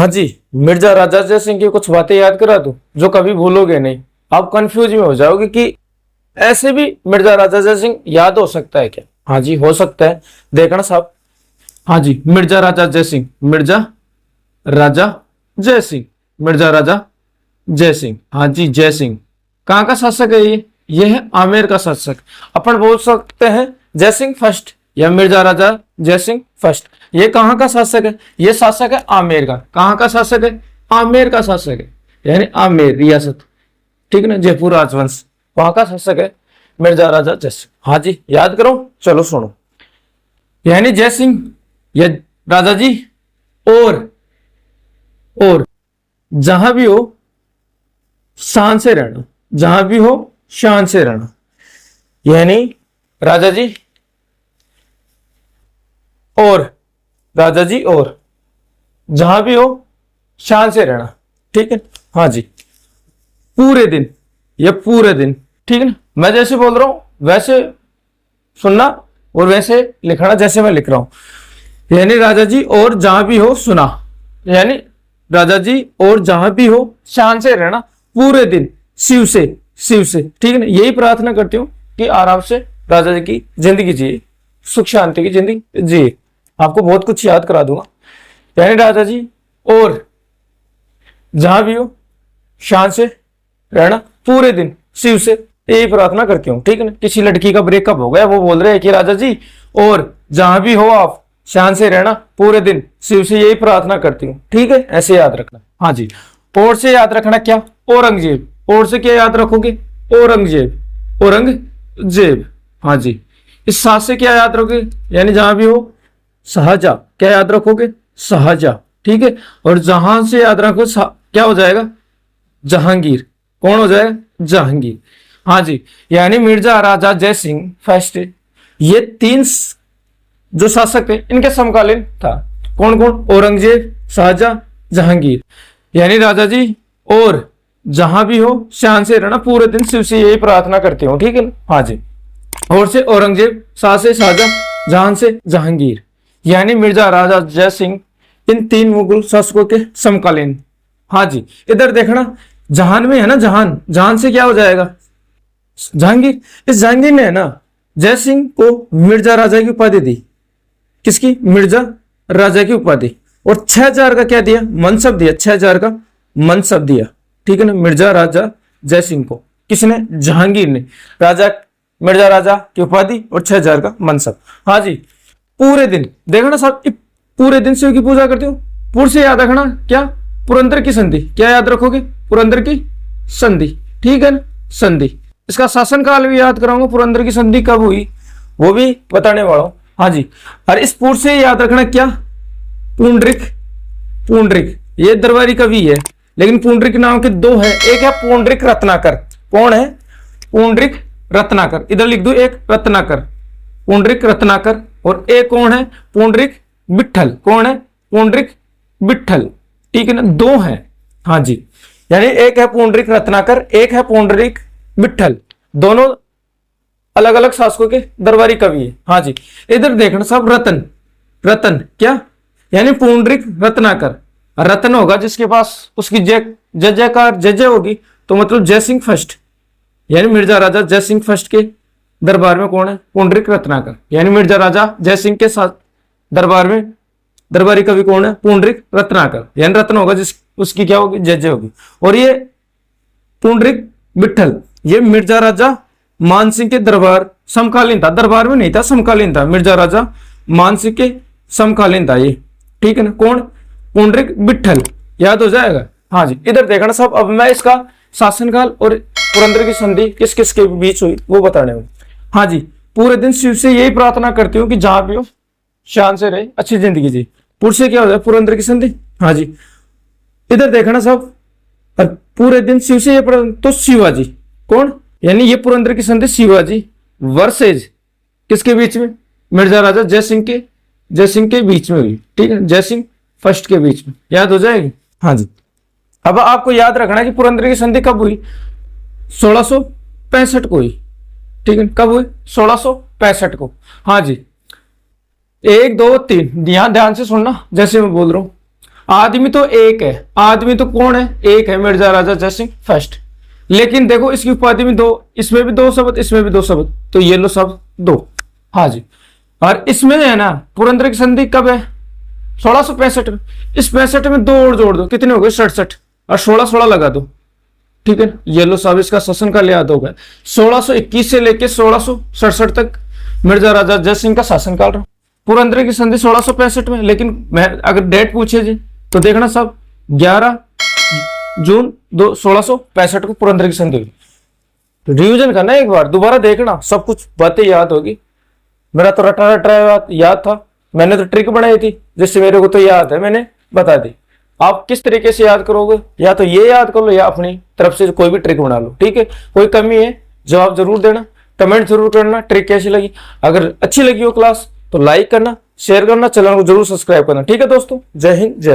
हाँ जी, मिर्जा राजा जय सिंह की कुछ बातें याद करा दूं जो कभी भूलोगे नहीं। आप कंफ्यूज में हो जाओगे कि ऐसे भी मिर्जा राजा जय सिंह याद हो सकता है क्या। हाँ जी, हो सकता है। देखना साहब, हाँ जी, मिर्जा राजा जय सिंह, मिर्जा राजा जय सिंह, मिर्जा राजा जय सिंह। हाँ जी, जय सिंह कहाँ का शासक है? ये है आमेर का शासक। अपन बोल सकते हैं जय सिंह फर्स्ट या मिर्जा राजा जय सिंह फर्स्ट। ये कहाँ का शासक है? ये शासक है आमेर का। कहाँ का शासक है? आमेर का शासक है, यानी आमेर रियासत, ठीक है ना, जयपुर राजवंश, वहां का शासक है मिर्जा राजा जय सिंह। हाँ जी, याद करो, चलो सुनो। यानी जय सिंह या राजा जी और जहां भी हो शान से रहना, जहां भी हो शान से रहना। यानी राजा जी और राजा जी और जहां भी हो शान से रहना, ठीक है। हाँ जी, पूरे दिन, ये पूरे दिन, ठीक है ना। मैं जैसे बोल रहा हूं वैसे सुनना और वैसे लिखना जैसे मैं लिख रहा हूं। यानी राजा जी और जहां भी हो सुना, यानी राजा जी और जहां भी हो शान से रहना पूरे दिन, शिव से, ठीक है ना। यही प्रार्थना करती हूँ कि आराम से राजा जी की जिंदगी जिए, सुख शांति की जिंदगी जिए। आपको बहुत कुछ याद करा दूंगा। यानी राजा जी और जहां भी हो शान से रहना पूरे दिन, शिव से, यही प्रार्थना करती हूँ, ठीक है ना। किसी लड़की का ब्रेकअप हो गया, वो बोल रहे हैं कि राजा जी और जहां भी हो आप शान से रहना पूरे दिन, शिव से, यही प्रार्थना करती हूँ, ठीक है। ऐसे याद रखना। हाँ जी, और से याद रखना क्या? औरंगजेब। और से क्या याद रखोगे? औरंगजेब, औरंगजेब। हाँ जी, इस साथ से क्या याद रखोगे? यानी जहां भी हो शाहजहां, क्या याद रखोगे? शाहजहां, ठीक है। और जहां से याद रखो क्या हो जाएगा? जहांगीर। कौन हो जाएगा? जहांगीर। हाँ जी, यानी मिर्जा राजा जय सिंह फर्स्ट, ये तीन जो शासक थे इनके समकालीन था। कौन कौन? औरंगजेब, शाहजहां, जहांगीर। यानी राजा जी और जहां भी हो शान से रहना पूरे दिन, शिव से, यही प्रार्थना करते हो, ठीक है ना। हाँ जी, और से औरंगजेब, शाह से शाहजहां, जहां से जहांगीर। यानी मिर्जा राजा जय सिंह इन तीन मुगल शासकों के समकालीन। हाँ जी, इधर देखना, जहान में है ना, जहान, जहान से क्या हो जाएगा? जहांगीर। इस जहांगीर ने है ना जय सिंह को मिर्जा राजा की उपाधि दी। किसकी? मिर्जा राजा की उपाधि। और 6000 का क्या दिया? मनसब दिया। 6000 का मनसब दिया, ठीक है ना, मिर्जा राजा जय सिंह को। किसने? जहांगीर ने। राजा, मिर्जा राजा की उपाधि और 6000 का मनसब। हाँ जी, पूरे दिन देखना साहब, पूरे दिन शिव की पूजा करते हो। पूर से याद रखना क्या? पुरंदर की संधि। क्या याद रखोगे? पुरंदर की संधि, ठीक है ना, संधि। इसका शासनकाल भी याद कराऊंगा, पुरंदर की संधि कब हुई वो भी बताने वाला हूं। हाँ जी, और इस पूर से याद रखना क्या? पुंडरिक, पुंडरिक ये दरबारी कवि है, लेकिन पुंडरिक नाम के दो है। एक है पुंडरिक रत्नाकर। कौन है? पुंडरिक रत्नाकर। इधर लिख दो, एक रत्नाकर, पुंडरिक रत्नाकर। और एक कौन है? पुंडरिक विट्ठल। कौन है? पुंडरिक विट्ठल, ठीक है ना, दो है। हाँ जी, यानी एक है पुंडरिक रत्नाकर, एक है पुंडरिक विट्ठल। दोनों अलग अलग शासकों के दरबारी कवि है। हाँ जी, इधर देखना सब, रतन, रतन क्या? यानी पुंडरिक रत्नाकर। रतन होगा जिसके पास उसकी जय जयकार जय जय होगी, तो मतलब जय सिंह फर्स्ट, यानी मिर्जा राजा जय सिंह फर्स्ट के दरबार में कौन है? पुंडरिक रत्नाकर। यानी मिर्जा राजा जय सिंह के साथ दरबार में दरबारी कवि कौन है? पुंडरिक रत्नाकर। यानी रत्न होगा जिस उसकी क्या होगी? जय जय होगी। और ये पुंडरिक विट्ठल, ये मिर्जा राजा मान सिंह के दरबार समकालीन था। दरबार में नहीं था, समकालीन था। मिर्जा राजा मान सिंह के समकालीन था ये, ठीक है ना। कौन? पुंडरिक विट्ठल। याद हो जाएगा। हाँ जी, इधर देखना साहब, अब मैं इसका शासनकाल और पुरंदर की संधि किस किस के बीच हुई वो बताने हूँ। हाँ जी, पूरे दिन शिव से यही प्रार्थना करती हूँ कि जहां भी हो शान से रहे, अच्छी जिंदगी जी। पुर से क्या हो जाए? पुरंदर की संधि। हाँ जी, इधर देखना साहब, और पूरे दिन शिव से ये तो शिवाजी। कौन? यानी ये पुरंदर की संधि शिवाजी वर्सेज किसके बीच में? मिर्जा राजा जय सिंह के बीच में हुई, ठीक है, जय सिंह फर्स्ट के बीच में। याद हो जाएगी। हाँ जी, अब आपको याद रखना है कि पुरंदर की संधि कब हुई? 1665 को हुई, ठीक है। कब हुई? 1665 को। हाँ जी, 1 2 3 ध्यान से सुनना जैसे मैं बोल रहा हूं। आदमी तो एक है, आदमी तो कौन है, एक है, मिर्जा राजा जय सिंह फर्स्ट। लेकिन देखो इसकी उपाधि में दो, इसमें भी दो शब्द, इसमें भी दो शब्द, तो ये लो शब्द दो। हाँ जी। और इसमें है ना पुरंदर की संधि कब है, 1665 में। इस 65 में दो और जोड़ दो, कितने हो गए 67, और 16 16 लगा दो, ठीक है। ये लो सब इसका शासन काल याद होगा, 1621 से लेके 1667 तक मिर्जा राजा जय सिंह का शासन काल रहा। पुरंदर की संधि 1665 में, लेकिन मैं अगर डेट पूछे जी तो देखना सब 11 जून 1665 को पुरंदर की संधि हुई। तो रिवीजन करना एक बार, दोबारा देखना, सब कुछ बातें याद होगी। मेरा तो रटा रटा याद था, मैंने तो ट्रिक बनाई थी जिससे मेरे को तो याद है, मैंने बता दी। आप किस तरीके से याद करोगे, या तो ये याद कर लो या अपनी तरफ से कोई भी ट्रिक बना लो, ठीक है। कोई कमी है जवाब जरूर देना, कमेंट जरूर करना ट्रिक कैसी लगी। अगर अच्छी लगी हो क्लास तो लाइक करना, शेयर करना, चैनल को जरूर सब्सक्राइब करना, ठीक है दोस्तों। जय हिंद जय